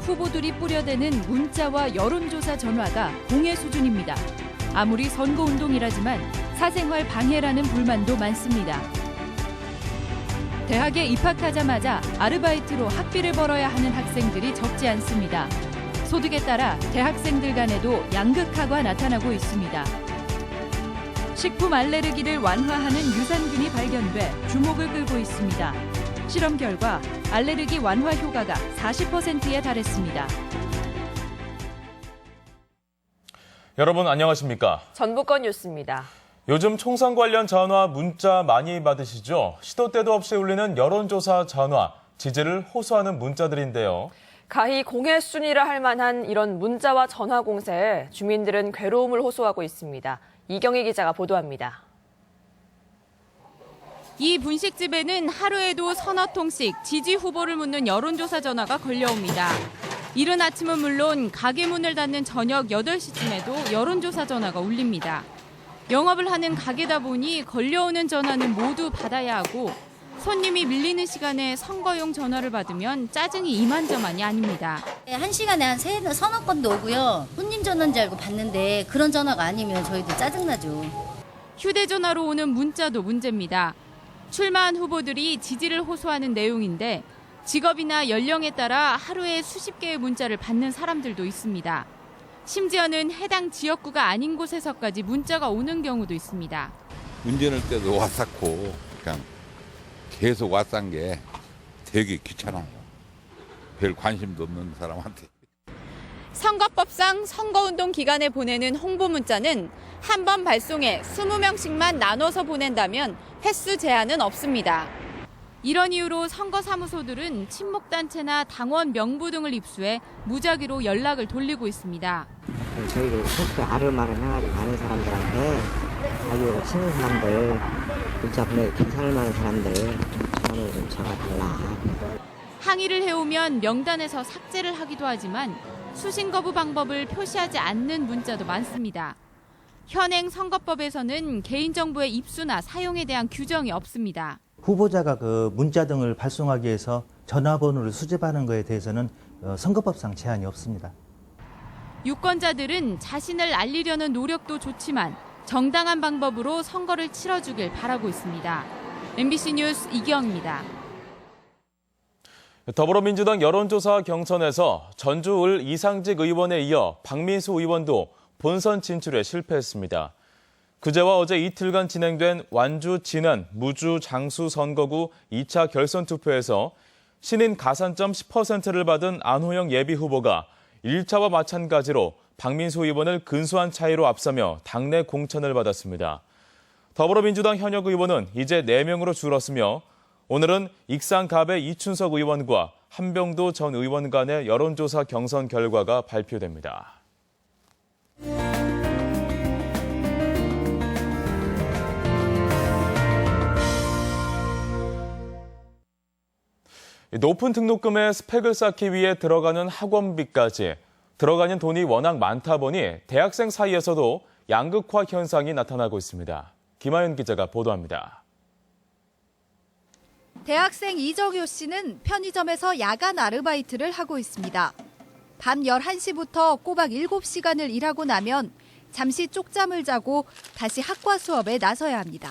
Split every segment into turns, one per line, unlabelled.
후보들이 뿌려대는 문자와 여론조사 전화가 공해 수준입니다. 아무리 선거운동이라지만 사생활 방해라는 불만도 많습니다. 대학에 입학하자마자 아르바이트로 학비를 벌어야 하는 학생들이 적지 않습니다. 소득에 따라 대학생들 간에도 양극화가 나타나고 있습니다. 식품 알레르기를 완화하는 유산균이 발견돼 주목을 끌고 있습니다. 실험 결과 알레르기 완화 효과가 40%에 달했습니다.
여러분 안녕하십니까?
전북권 뉴스입니다.
요즘 총선 관련 전화, 문자 많이 받으시죠? 시도 때도 없이 울리는 여론조사 전화, 지지를 호소하는 문자들인데요.
가히 공해 수준이라 할 만한 이런 문자와 전화 공세에 주민들은 괴로움을 호소하고 있습니다. 이경희 기자가 보도합니다.
이 분식집에는 하루에도 서너 통씩 지지 후보를 묻는 여론조사 전화가 걸려옵니다. 이른 아침은 물론 가게 문을 닫는 저녁 8시쯤에도 여론조사 전화가 울립니다. 영업을 하는 가게다 보니 걸려오는 전화는 모두 받아야 하고 손님이 밀리는 시간에 선거용 전화를 받으면 짜증이 이만저만이 아닙니다.
한 시간에 한 서너 건도 오고요. 손님 전화인 줄 알고 받는데 그런 전화가 아니면 저희도 짜증나죠.
휴대전화로 오는 문자도 문제입니다. 출마한 후보들이 지지를 호소하는 내용인데 직업이나 연령에 따라 하루에 수십 개의 문자를 받는 사람들도 있습니다. 심지어는 해당 지역구가 아닌 곳에서까지 문자가 오는 경우도 있습니다.
운전할 때도 왔었고 그냥 계속 왔던 게 되게 귀찮아요. 별 관심도 없는 사람한테.
선거법상 선거운동 기간에 보내는 홍보 문자는 한 번 발송에 20명씩만 나눠서 보낸다면 횟수 제한은 없습니다. 이런 이유로 선거사무소들은 친목단체나 당원 명부 등을 입수해 무작위로 연락을 돌리고 있습니다.
저희도 소프트 아르마를 해가지고 아는 사람들한테 자기하고 친한 사람들, 문자 보내기 괜찮을 만한 사람들 전화를 좀 적어달라.
항의를 해오면 명단에서 삭제를 하기도 하지만 수신 거부 방법을 표시하지 않는 문자도 많습니다. 현행 선거법에서는 개인정보의 입수나 사용에 대한 규정이 없습니다.
후보자가 그 문자 등을 발송하기 위해서 전화번호를 수집하는 것에 대해서는 선거법상 제한이 없습니다.
유권자들은 자신을 알리려는 노력도 좋지만 정당한 방법으로 선거를 치러주길 바라고 있습니다. MBC 뉴스 이경입니다.
더불어민주당 여론조사 경선에서 전주을 이상직 의원에 이어 박민수 의원도 본선 진출에 실패했습니다. 그제와 어제 이틀간 진행된 완주, 진안, 무주, 장수 선거구 2차 결선 투표에서 신인 가산점 10%를 받은 안호영 예비후보가 1차와 마찬가지로 박민수 의원을 근소한 차이로 앞서며 당내 공천을 받았습니다. 더불어민주당 현역 의원은 이제 4명으로 줄었으며 오늘은 익산갑의 이춘석 의원과 한병도 전 의원 간의 여론조사 경선 결과가 발표됩니다. 높은 등록금에 스펙을 쌓기 위해 들어가는 학원비까지 들어가는 돈이 워낙 많다 보니 대학생 사이에서도 양극화 현상이 나타나고 있습니다. 김하연 기자가 보도합니다.
대학생 이정효 씨는 편의점에서 야간 아르바이트를 하고 있습니다. 밤 11시부터 꼬박 7시간을 일하고 나면 잠시 쪽잠을 자고 다시 학과 수업에 나서야 합니다.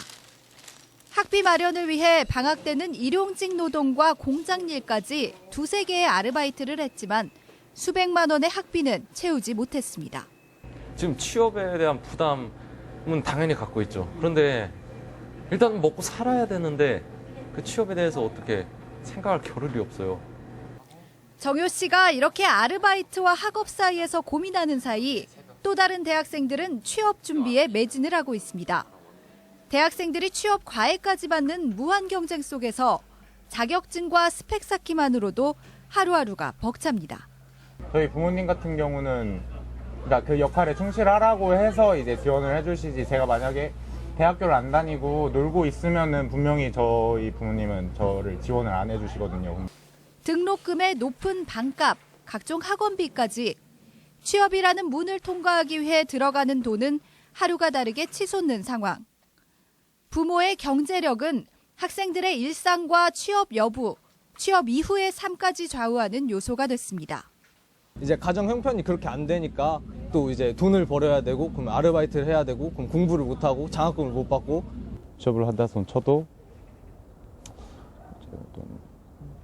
학비 마련을 위해 방학 때는 일용직 노동과 공장 일까지 2-3개의 아르바이트를 했지만 수백만 원의 학비는 채우지 못했습니다.
지금 취업에 대한 부담은 당연히 갖고 있죠. 그런데 일단 먹고 살아야 되는데 그 취업에 대해서 어떻게 생각할 겨를이 없어요.
정효 씨가 이렇게 아르바이트와 학업 사이에서 고민하는 사이 또 다른 대학생들은 취업 준비에 매진을 하고 있습니다. 대학생들이 취업 과외까지 받는 무한 경쟁 속에서 자격증과 스펙 쌓기만으로도 하루하루가 벅찹니다.
저희 부모님 같은 경우는 그러니까 그 역할에 충실하라고 해서 이제 지원을 해주시지, 제가 만약에 대학교를 안 다니고 놀고 있으면은 분명히 저희 부모님은 저를 지원을 안 해주시거든요.
등록금의 높은 반값, 각종 학원비까지 취업이라는 문을 통과하기 위해 들어가는 돈은 하루가 다르게 치솟는 상황. 부모의 경제력은 학생들의 일상과 취업 여부, 취업 이후의 삶까지 좌우하는 요소가 됐습니다.
이제 가정 형편이 그렇게 안 되니까 또 이제 돈을 벌어야 되고 그럼 아르바이트를 해야 되고 그럼 공부를 못 하고 장학금을 못 받고
취업을 한다 손 쳐도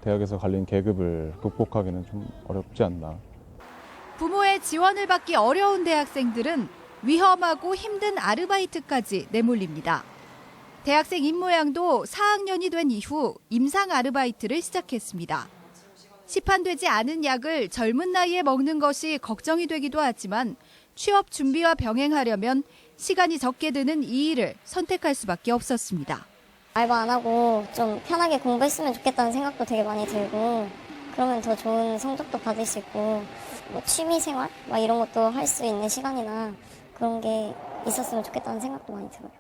대학에서 갈린 계급을 극복하기는 좀 어렵지 않나.
부모의 지원을 받기 어려운 대학생들은 위험하고 힘든 아르바이트까지 내몰립니다. 대학생 임모양도 4학년이 된 이후 임상 아르바이트를 시작했습니다. 시판되지 않은 약을 젊은 나이에 먹는 것이 걱정이 되기도 하지만 취업 준비와 병행하려면 시간이 적게 드는 이 일을 선택할 수밖에 없었습니다.
알바 안 하고 좀 편하게 공부했으면 좋겠다는 생각도 되게 많이 들고 그러면 더 좋은 성적도 받을 수 있고 뭐 취미생활 막 이런 것도 할 수 있는 시간이나 그런 게 있었으면 좋겠다는 생각도 많이 들어요.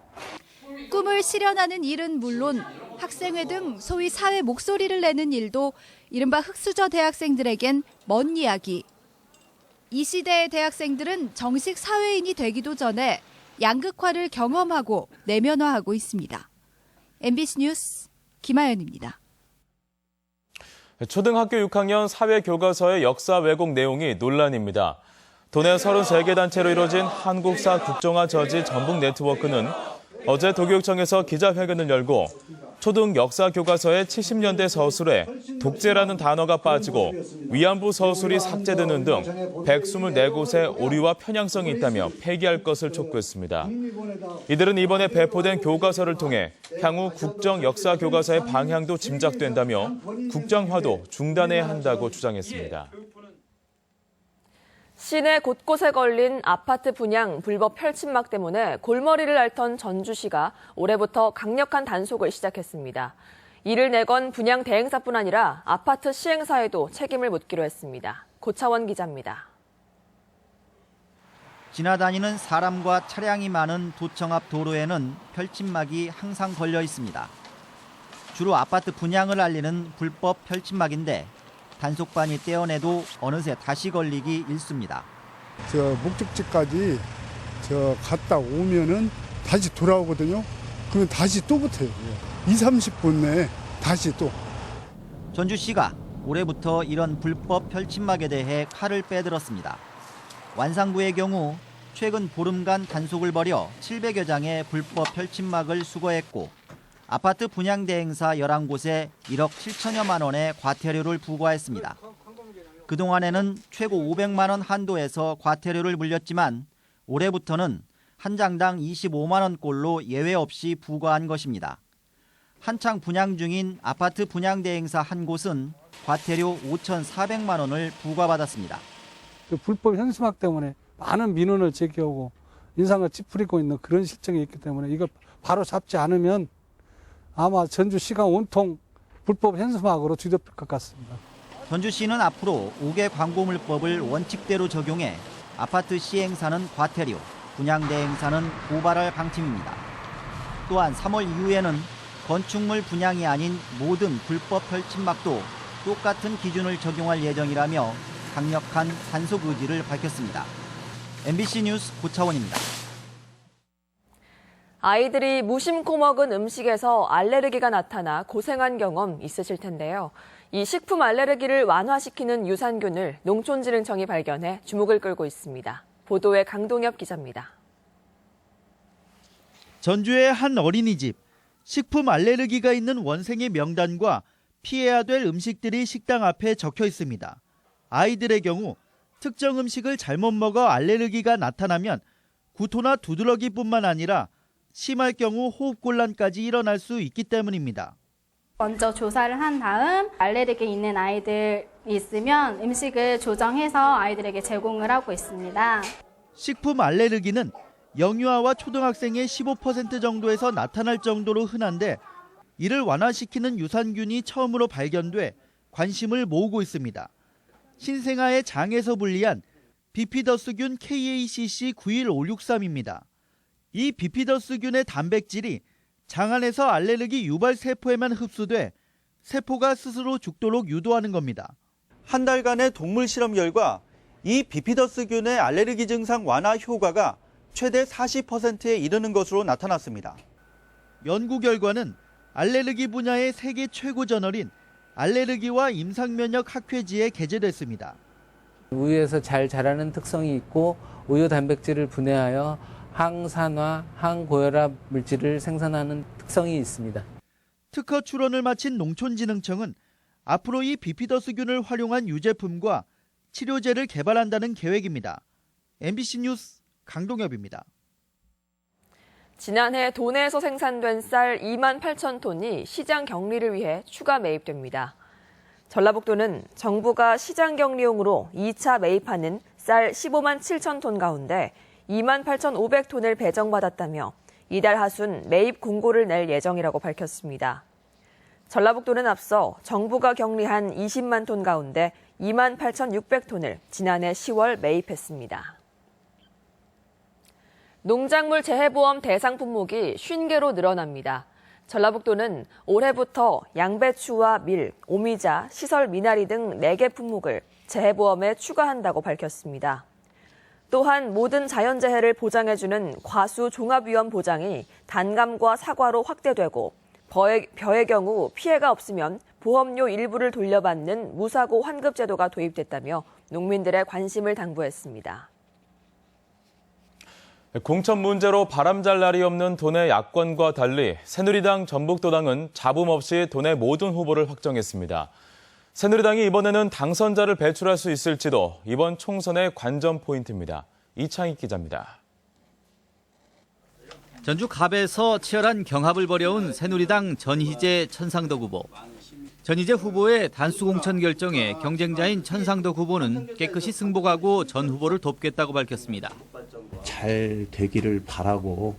꿈을 실현하는 일은 물론 학생회 등 소위 사회 목소리를 내는 일도 이른바 흑수저 대학생들에겐 먼 이야기. 이 시대의 대학생들은 정식 사회인이 되기도 전에 양극화를 경험하고 내면화하고 있습니다. MBC 뉴스 김하연입니다.
초등학교 6학년 사회교과서의 역사 왜곡 내용이 논란입니다. 도내 33개 단체로 이뤄진 한국사 국정화 저지 전북 네트워크는 어제 도교육청에서 기자회견을 열고 초등 역사 교과서의 70년대 서술에 독재라는 단어가 빠지고 위안부 서술이 삭제되는 등 124곳의 오류와 편향성이 있다며 폐기할 것을 촉구했습니다. 이들은 이번에 배포된 교과서를 통해 향후 국정 역사 교과서의 방향도 짐작된다며 국정화도 중단해야 한다고 주장했습니다.
시내 곳곳에 걸린 아파트 분양 불법 펼침막 때문에 골머리를 앓던 전주시가 올해부터 강력한 단속을 시작했습니다. 이를 내건 분양 대행사뿐 아니라 아파트 시행사에도 책임을 묻기로 했습니다. 고차원 기자입니다.
지나다니는 사람과 차량이 많은 도청 앞 도로에는 펼침막이 항상 걸려 있습니다. 주로 아파트 분양을 알리는 불법 펼침막인데 단속반이 떼어내도 어느새 다시 걸리기 일쑤입니다.
목적지까지 갔다 오면은 다시 돌아오거든요. 그러면 다시 또 붙어요. 20-30분 내에 다시 또.
전주시가 올해부터 이런 불법 펼침막에 대해 칼을 빼들었습니다. 완상구의 경우 최근 보름간 단속을 벌여 700여 장의 불법 펼침막을 수거했고 아파트 분양 대행사 11곳에 1억 7천여만 원의 과태료를 부과했습니다. 그동안에는 최고 500만 원 한도에서 과태료를 물렸지만 올해부터는 한 장당 25만 원꼴로 예외 없이 부과한 것입니다. 한창 분양 중인 아파트 분양 대행사 한 곳은 과태료 5,400만 원을 부과받았습니다.
그 불법 현수막 때문에 많은 민원을 제기하고 인상을 찌푸리고 있는 그런 실정이 있기 때문에 이걸 바로 잡지 않으면 아마 전주시가 온통 불법 현수막으로 뒤덮일 것 같습니다.
전주시는 앞으로 5개 광고물법을 원칙대로 적용해 아파트 시행사는 과태료, 분양 대행사는 고발할 방침입니다. 또한 3월 이후에는 건축물 분양이 아닌 모든 불법 펼침막도 똑같은 기준을 적용할 예정이라며 강력한 단속 의지를 밝혔습니다. MBC 뉴스 고차원입니다.
아이들이 무심코 먹은 음식에서 알레르기가 나타나 고생한 경험 있으실 텐데요. 이 식품 알레르기를 완화시키는 유산균을 농촌진흥청이 발견해 주목을 끌고 있습니다. 보도에 강동엽 기자입니다.
전주의 한 어린이집. 식품 알레르기가 있는 원생의 명단과 피해야 될 음식들이 식당 앞에 적혀 있습니다. 아이들의 경우 특정 음식을 잘못 먹어 알레르기가 나타나면 구토나 두드러기뿐만 아니라 심할 경우 호흡곤란까지 일어날 수 있기 때문입니다.
먼저 조사를 한 다음 알레르기 있는 아이들이 있으면 음식을 조정해서 아이들에게 제공을 하고 있습니다.
식품 알레르기는 영유아와 초등학생의 15% 정도에서 나타날 정도로 흔한데 이를 완화시키는 유산균이 처음으로 발견돼 관심을 모으고 있습니다. 신생아의 장에서 분리한 비피더스균 KACC91563입니다. 이 비피더스균의 단백질이 장 안에서 알레르기 유발 세포에만 흡수돼 세포가 스스로 죽도록 유도하는 겁니다. 한 달간의 동물 실험 결과 이 비피더스균의 알레르기 증상 완화 효과가 최대 40%에 이르는 것으로 나타났습니다. 연구 결과는 알레르기 분야의 세계 최고 저널인 알레르기와 임상면역 학회지에 게재됐습니다.
우유에서 잘 자라는 특성이 있고 우유 단백질을 분해하여 항산화, 항고혈압 물질을 생산하는 특성이 있습니다.
특허 출원을 마친 농촌진흥청은 앞으로 이 비피더스균을 활용한 유제품과 치료제를 개발한다는 계획입니다. MBC 뉴스 강동엽입니다.
지난해 도내에서 생산된 쌀 2만 8천 톤이 시장 격리를 위해 추가 매입됩니다. 전라북도는 정부가 시장 격리용으로 2차 매입하는 쌀 15만 7천 톤 가운데 2만 8,500톤을 배정받았다며 이달 하순 매입 공고를 낼 예정이라고 밝혔습니다. 전라북도는 앞서 정부가 격리한 20만 톤 가운데 2만 8,600톤을 지난해 10월 매입했습니다. 농작물 재해보험 대상 품목이 50개로 늘어납니다. 전라북도는 올해부터 양배추와 밀, 오미자, 시설 미나리 등 4개 품목을 재해보험에 추가한다고 밝혔습니다. 또한 모든 자연재해를 보장해주는 과수 종합위험 보장이 단감과 사과로 확대되고 벼의 경우 피해가 없으면 보험료 일부를 돌려받는 무사고 환급 제도가 도입됐다며 농민들의 관심을 당부했습니다.
공천 문제로 바람잘 날이 없는 도내 야권과 달리 새누리당 전북도당은 잡음 없이 도내 모든 후보를 확정했습니다. 새누리당이 이번에는 당선자를 배출할 수 있을지도 이번 총선의 관전 포인트입니다. 이창익 기자입니다.
전주 갑에서 치열한 경합을 벌여온 새누리당 전희재 천상덕 후보. 전희재 후보의 단수 공천 결정에 경쟁자인 천상덕 후보는 깨끗이 승복하고 전 후보를 돕겠다고 밝혔습니다.
잘 되기를 바라고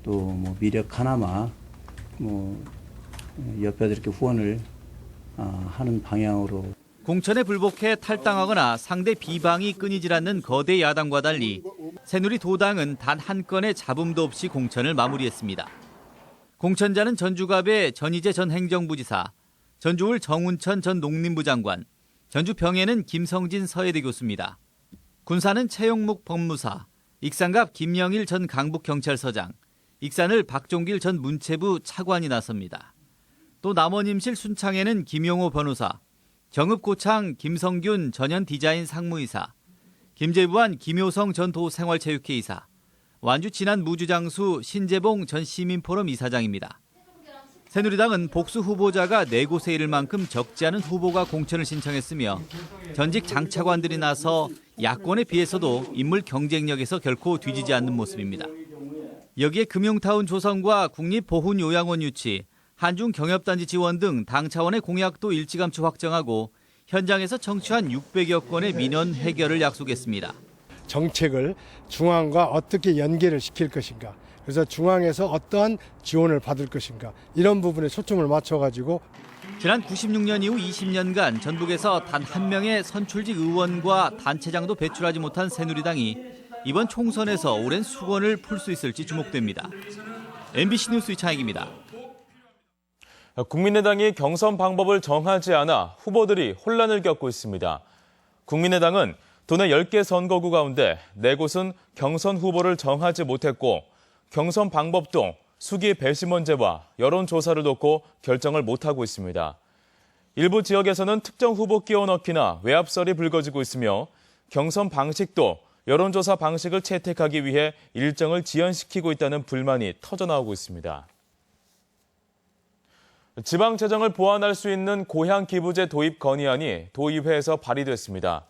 또 뭐 미력 하나마 옆에서 이렇게 후원을 하는 방향으로.
공천에 불복해 탈당하거나 상대 비방이 끊이질 않는 거대 야당과 달리 새누리도당은 단 한 건의 잡음도 없이 공천을 마무리했습니다. 공천자는 전주갑의 전희재 전 행정부지사, 전주울 정운천 전 농림부 장관, 전주 병해는 김성진 서해대 교수입니다. 군사는 최용묵 법무사, 익산갑 김영일 전 강북경찰서장, 익산을 박종길 전 문체부 차관이 나섭니다. 또 남원임실 순창에는 김용호 변호사, 경읍고창 김성균 전현 디자인 상무이사, 김제부안 김효성 전 도생활체육회 이사, 완주 진안 무주장수 신재봉 전 시민포럼 이사장입니다. 새누리당은 복수 후보자가 4곳에 이를 만큼 적지 않은 후보가 공천을 신청했으며 전직 장차관들이 나서 야권에 비해서도 인물 경쟁력에서 결코 뒤지지 않는 모습입니다. 여기에 금융타운 조성과 국립보훈요양원 유치, 한중경협단지 지원 등 당 차원의 공약도 일찌감치 확정하고 현장에서 청취한 600여 건의 민원 해결을 약속했습니다.
정책을 중앙과 어떻게 연계를 시킬 것인가, 그래서 중앙에서 어떠한 지원을 받을 것인가, 이런 부분에 초점을 맞춰가지고
지난 96년 이후 20년간 전북에서 단 한 명의 선출직 의원과 단체장도 배출하지 못한 새누리당이 이번 총선에서 오랜 수건을 풀 수 있을지 주목됩니다. MBC 뉴스 이창익입니다.
국민의당이 경선 방법을 정하지 않아 후보들이 혼란을 겪고 있습니다. 국민의당은 도내 10개 선거구 가운데 4곳은 경선 후보를 정하지 못했고 경선 방법도 수기 배심원제와 여론조사를 놓고 결정을 못하고 있습니다. 일부 지역에서는 특정 후보 끼워넣기나 외압설이 불거지고 있으며 경선 방식도 여론조사 방식을 채택하기 위해 일정을 지연시키고 있다는 불만이 터져나오고 있습니다. 지방재정을 보완할 수 있는 고향기부제 도입 건의안이 도의회에서 발의됐습니다.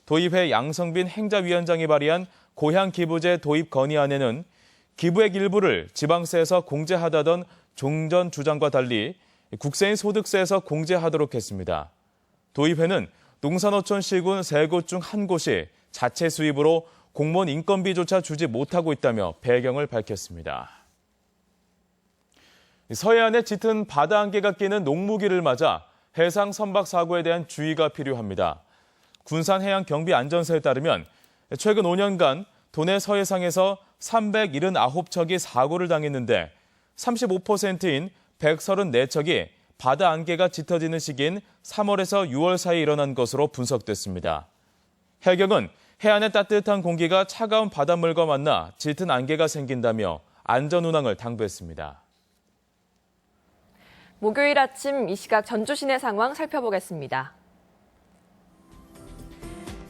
도의회 양성빈 행자위원장이 발의한 고향기부제 도입 건의안에는 기부액 일부를 지방세에서 공제하다던 종전 주장과 달리 국세인 소득세에서 공제하도록 했습니다. 도의회는 농산어촌 시군 3곳 중 한 곳이 자체 수입으로 공무원 인건비조차 주지 못하고 있다며 배경을 밝혔습니다. 서해안에 짙은 바다 안개가 끼는 농무기를 맞아 해상 선박 사고에 대한 주의가 필요합니다. 군산해양경비안전서에 따르면 최근 5년간 도내 서해상에서 379척이 사고를 당했는데 35%인 134척이 바다 안개가 짙어지는 시기인 3월에서 6월 사이 일어난 것으로 분석됐습니다. 해경은 해안의 따뜻한 공기가 차가운 바닷물과 만나 짙은 안개가 생긴다며 안전 운항을 당부했습니다.
목요일 아침 이 시각 전주 시내 상황 살펴보겠습니다.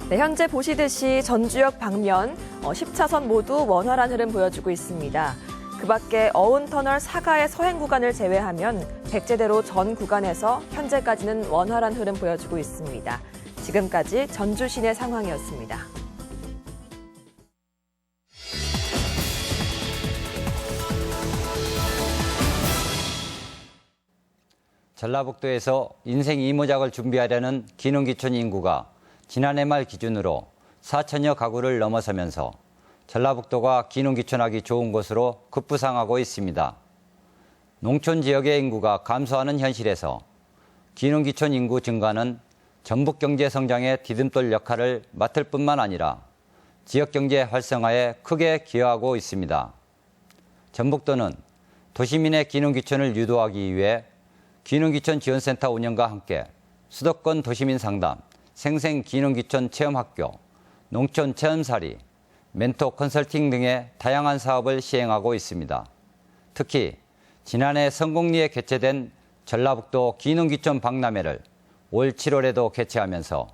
네, 현재 보시듯이 전주역 방면 10차선 모두 원활한 흐름 보여주고 있습니다. 그 밖에 어운터널 사가의 서행 구간을 제외하면 백제대로 전 구간에서 현재까지는 원활한 흐름 보여주고 있습니다. 지금까지 전주 시내 상황이었습니다.
전라북도에서 인생 이모작을 준비하려는 기농기촌 인구가 지난해 말 기준으로 4천여 가구를 넘어서면서 전라북도가 기농기촌하기 좋은 곳으로 급부상하고 있습니다. 농촌 지역의 인구가 감소하는 현실에서 기농기촌 인구 증가는 전북 경제 성장의 디딤돌 역할을 맡을 뿐만 아니라 지역 경제 활성화에 크게 기여하고 있습니다. 전북도는 도시민의 기농기촌을 유도하기 위해 기농기촌 지원센터 운영과 함께 수도권 도시민 상담, 생생 기농기촌 체험학교, 농촌 체험살이, 멘토 컨설팅 등의 다양한 사업을 시행하고 있습니다. 특히 지난해 성공리에 개최된 전라북도 기농기촌 박람회를 올 7월에도 개최하면서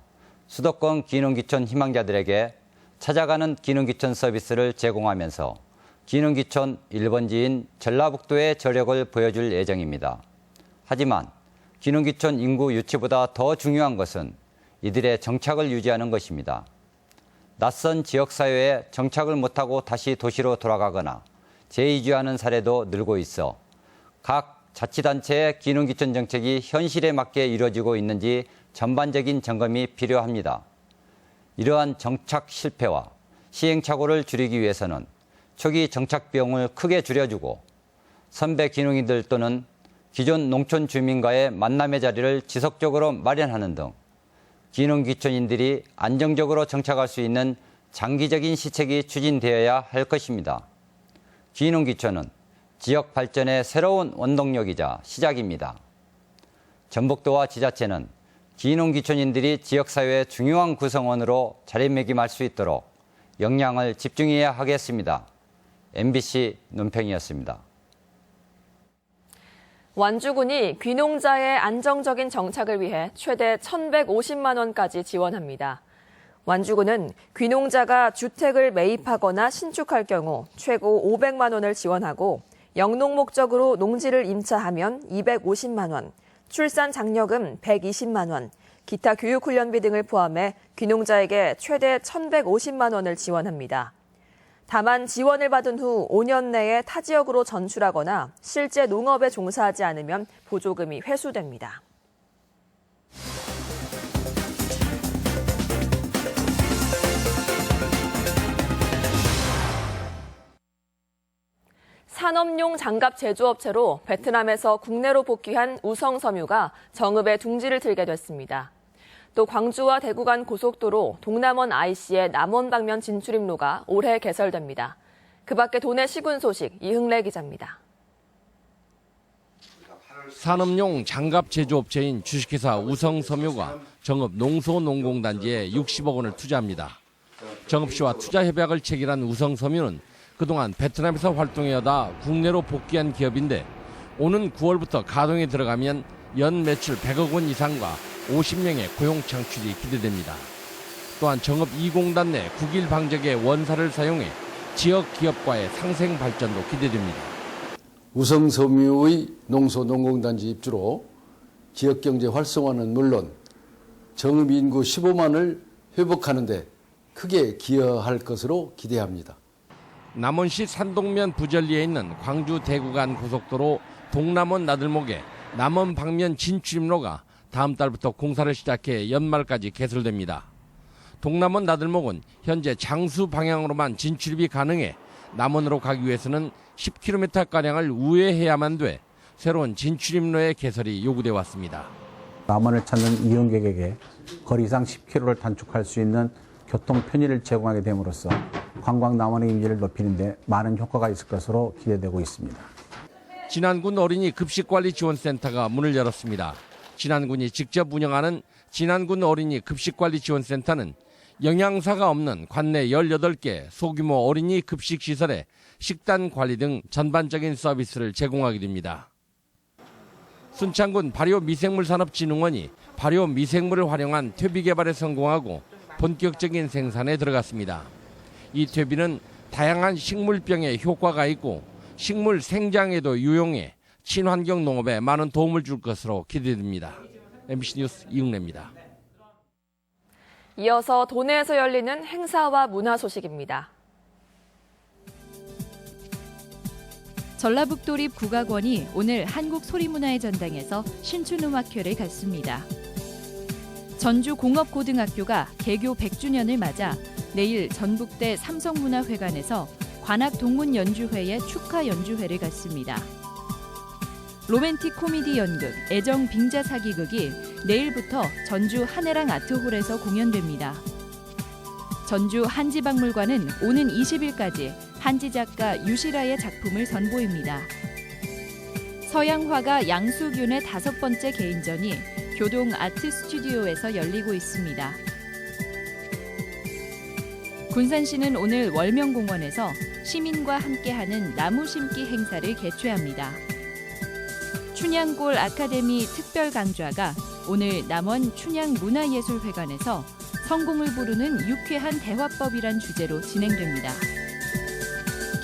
수도권 기농기촌 희망자들에게 찾아가는 기농기촌 서비스를 제공하면서 기농기촌 1번지인 전라북도의 저력을 보여줄 예정입니다. 하지만 기농기촌 인구 유치보다 더 중요한 것은 이들의 정착을 유지하는 것입니다. 낯선 지역사회에 정착을 못하고 다시 도시로 돌아가거나 재이주하는 사례도 늘고 있어 각 자치단체의 기농기촌 정책이 현실에 맞게 이루어지고 있는지 전반적인 점검이 필요합니다. 이러한 정착 실패와 시행착오를 줄이기 위해서는 초기 정착 비용을 크게 줄여주고 선배 기농인들 또는 기존 농촌 주민과의 만남의 자리를 지속적으로 마련하는 등 기농기촌인들이 안정적으로 정착할 수 있는 장기적인 시책이 추진되어야 할 것입니다. 기농기촌은 지역 발전의 새로운 원동력이자 시작입니다. 전북도와 지자체는 기농기촌인들이 지역사회의 중요한 구성원으로 자리매김할 수 있도록 역량을 집중해야 하겠습니다. MBC 논평이었습니다.
완주군이 귀농자의 안정적인 정착을 위해 최대 1,150만 원까지 지원합니다. 완주군은 귀농자가 주택을 매입하거나 신축할 경우 최고 500만 원을 지원하고 영농 목적으로 농지를 임차하면 250만 원, 출산 장려금 120만 원, 기타 교육훈련비 등을 포함해 귀농자에게 최대 1,150만 원을 지원합니다. 다만 지원을 받은 후 5년 내에 타 지역으로 전출하거나 실제 농업에 종사하지 않으면 보조금이 회수됩니다. 산업용 장갑 제조업체로 베트남에서 국내로 복귀한 우성섬유가 정읍에 둥지를 틀게 됐습니다. 또 광주와 대구 간 고속도로 동남원 IC의 남원 방면 진출입로가 올해 개설됩니다. 그 밖에 도내 시군 소식 이흥래 기자입니다.
산업용 장갑 제조업체인 주식회사 우성섬유가 정읍 농소농공단지에 60억 원을 투자합니다. 정읍시와 투자 협약을 체결한 우성섬유는 그동안 베트남에서 활동해오다 국내로 복귀한 기업인데 오는 9월부터 가동에 들어가면 연 매출 100억 원 이상과 50명의 고용 창출이 기대됩니다. 또한 정읍 2공단 내 국일 방적의 원사를 사용해 지역 기업과의 상생 발전도 기대됩니다.
우성섬유의 농소농공단지 입주로 지역 경제 활성화는 물론 정읍 인구 15만을 회복하는 데 크게 기여할 것으로 기대합니다.
남원시 산동면 부절리에 있는 광주 대구 간 고속도로 동남원 나들목에 남원 방면 진출입로가 다음 달부터 공사를 시작해 연말까지 개설됩니다. 동남원 나들목은 현재 장수 방향으로만 진출입이 가능해 남원으로 가기 위해서는 10km가량을 우회해야만 돼 새로운 진출입로의 개설이 요구돼 왔습니다.
남원을 찾는 이용객에게 거리상 10km를 단축할 수 있는 교통 편의를 제공하게 됨으로써 관광 남원의 이미지를 높이는 데 많은 효과가 있을 것으로 기대되고 있습니다.
진안군 어린이 급식관리지원센터가 문을 열었습니다. 진안군이 직접 운영하는 진안군 어린이 급식관리지원센터는 영양사가 없는 관내 18개 소규모 어린이 급식시설에 식단 관리 등 전반적인 서비스를 제공하게 됩니다. 순창군 발효미생물산업진흥원이 발효미생물을 활용한 퇴비 개발에 성공하고 본격적인 생산에 들어갔습니다. 이 퇴비는 다양한 식물병에 효과가 있고 식물 생장에도 유용해 친환경 농업에 많은 도움을 줄 것으로 기대됩니다. MBC 뉴스 이웅래입니다.
이어서 도내에서 열리는 행사와 문화 소식입니다.
전라북도립 국악원이 오늘 한국소리문화의 전당에서 신춘음악회를 갖습니다. 전주공업고등학교가 개교 100주년을 맞아 내일 전북대 삼성문화회관에서 관악동문연주회의 축하 연주회를 갖습니다. 로맨틱 코미디 연극 애정 빙자 사기극이 내일부터 전주 한해랑 아트홀에서 공연됩니다. 전주 한지박물관은 오는 20일까지 한지 작가 유시라의 작품을 선보입니다. 서양 화가 양수균의 5번째 개인전이 교동 아트 스튜디오에서 열리고 있습니다. 군산시는 오늘 월명공원에서 시민과 함께하는 나무 심기 행사를 개최합니다. 춘향골 아카데미 특별 강좌가 오늘 남원 춘향문화예술회관에서 성공을 부르는 유쾌한 대화법이란 주제로 진행됩니다.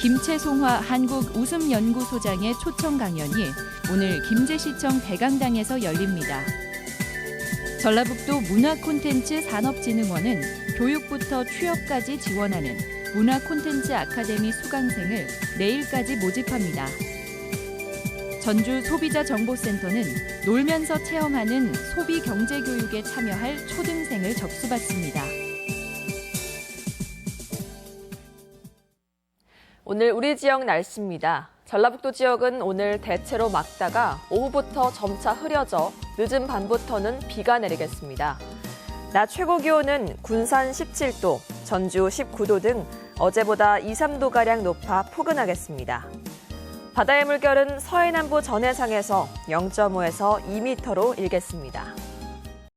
김채송화 한국웃음연구소장의 초청 강연이 오늘 김제시청 대강당에서 열립니다. 전라북도 문화콘텐츠 산업진흥원은 교육부터 취업까지 지원하는 문화콘텐츠 아카데미 수강생을 내일까지 모집합니다. 전주 소비자정보센터는 놀면서 체험하는 소비경제교육에 참여할 초등생을 접수받습니다.
오늘 우리 지역 날씨입니다. 전라북도 지역은 오늘 대체로 맑다가 오후부터 점차 흐려져 늦은 밤부터는 비가 내리겠습니다. 낮 최고 기온은 군산 17도, 전주 19도 등 어제보다 2, 3도가량 높아 포근하겠습니다. 바다의 물결은 서해남부 전해상에서 0.5에서 2m로 일겠습니다.